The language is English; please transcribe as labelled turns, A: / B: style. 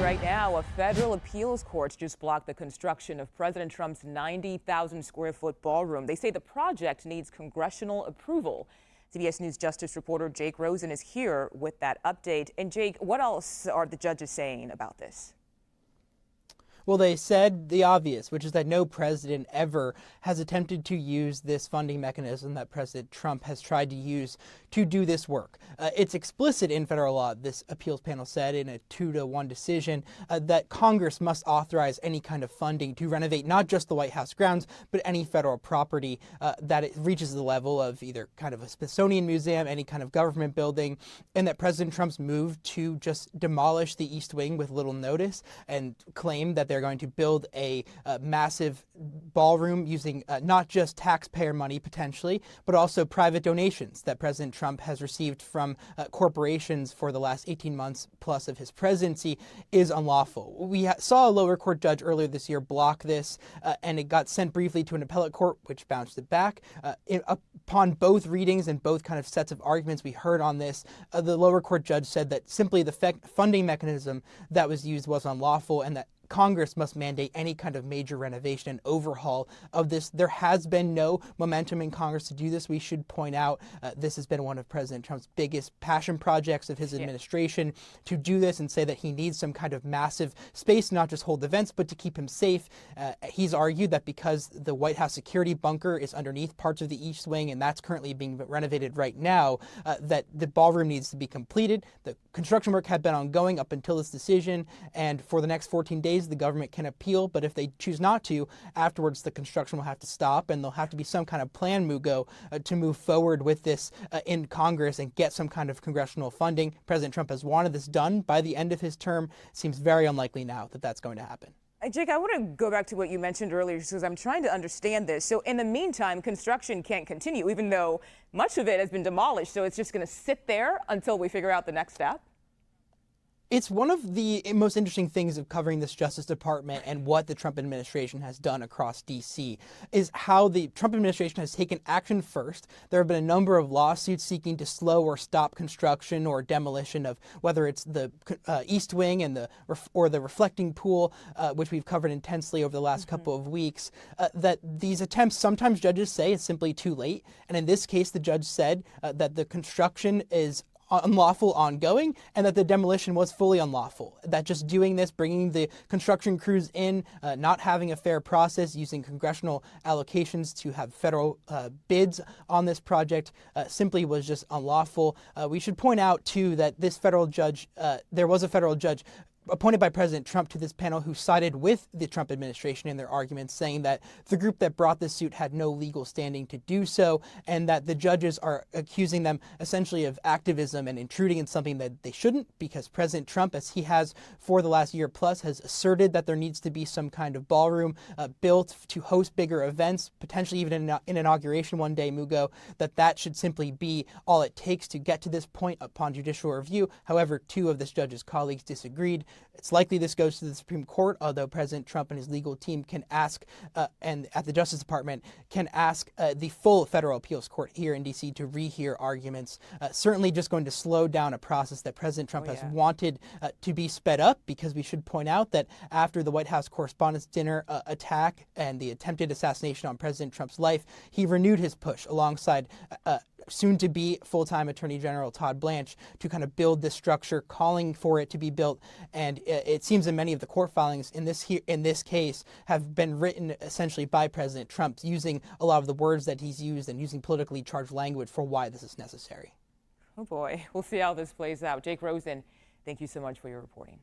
A: right now, a federal appeals court just blocked the construction of President Trump's 90,000 square foot ballroom. They say the project needs congressional approval. CBS News Justice reporter Jake Rosen is here with that update. And Jake, what else are the judges saying about this?
B: Well, they said the obvious, which is that no president ever has attempted to use this funding mechanism that President Trump has tried to use to do this work. It's explicit in federal law, this appeals panel said in a 2-1 decision, that Congress must authorize any kind of funding to renovate not just the White House grounds, but any federal property that it reaches the level of either kind of a Smithsonian museum, any kind of government building, and that President Trump's move to just demolish the East Wing with little notice and claim that they're going to build a massive ballroom using not just taxpayer money potentially, but also private donations that President Trump has received from corporations for the last 18 months plus of his presidency is unlawful. We saw a lower court judge earlier this year block this, and it got sent briefly to an appellate court, which bounced it back. Upon both readings and both kind of sets of arguments we heard on this, the lower court judge said that simply the funding mechanism that was used was unlawful and that Congress must mandate any kind of major renovation and overhaul of this. There has been no momentum in Congress to do this. We should point out this has been one of President Trump's biggest passion projects of his administration, to do this and say that he needs some kind of massive space, not just hold events, but to keep him safe. He's argued that because the White House security bunker is underneath parts of the East Wing, and that's currently being renovated right now, that the ballroom needs to be completed. The construction work had been ongoing up until this decision, and for the next 14 days, the government can appeal, but if they choose not to, afterwards the construction will have to stop, and there'll have to be some kind of plan, Mugo, to move forward with this in Congress and get some kind of congressional funding. President Trump has wanted this done by the end of his term. Seems very unlikely now that that's going to happen.
A: Jake, I want to go back to what you mentioned earlier because I'm trying to understand this. So in the meantime, construction can't continue, even though much of it has been demolished. So it's just going to sit there until we figure out the next step?
B: It's one of the most interesting things of covering this Justice Department and what the Trump administration has done across D.C. is how the Trump administration has taken action first. There have been a number of lawsuits seeking to slow or stop construction or demolition of whether it's the East Wing and the reflecting pool, which we've covered intensely over the last couple of weeks. That these attempts, sometimes judges say it's simply too late. And in this case, the judge said that the construction is unlawful ongoing and that the demolition was fully unlawful. That just doing this, bringing the construction crews in, not having a fair process, using congressional allocations to have federal bids on this project simply was just unlawful. We should point out, too, that this federal judge, there was a federal judge appointed by President Trump to this panel who sided with the Trump administration in their arguments, saying that the group that brought this suit had no legal standing to do so, and that the judges are accusing them essentially of activism and intruding in something that they shouldn't, because President Trump, as he has for the last year plus, has asserted that there needs to be some kind of ballroom built to host bigger events, potentially even in an inauguration one day, Mugo, that should simply be all it takes to get to this point upon judicial review. However, two of this judge's colleagues disagreed. It's likely this goes to the Supreme Court, although President Trump and his legal team can ask, and at the Justice Department, can ask the full federal appeals court here in D.C. to rehear arguments. Certainly just going to slow down a process that President Trump has wanted to be sped up, because we should point out that after the White House Correspondents' Dinner attack and the attempted assassination on President Trump's life, he renewed his push alongside soon-to-be full-time Attorney General Todd Blanche to kind of build this structure, calling for it to be built. And it seems that many of the court filings in this case have been written essentially by President Trump, using a lot of the words that he's used and using politically charged language for why this is necessary.
A: Oh boy, we'll see how this plays out. Jake Rosen, thank you so much for your reporting.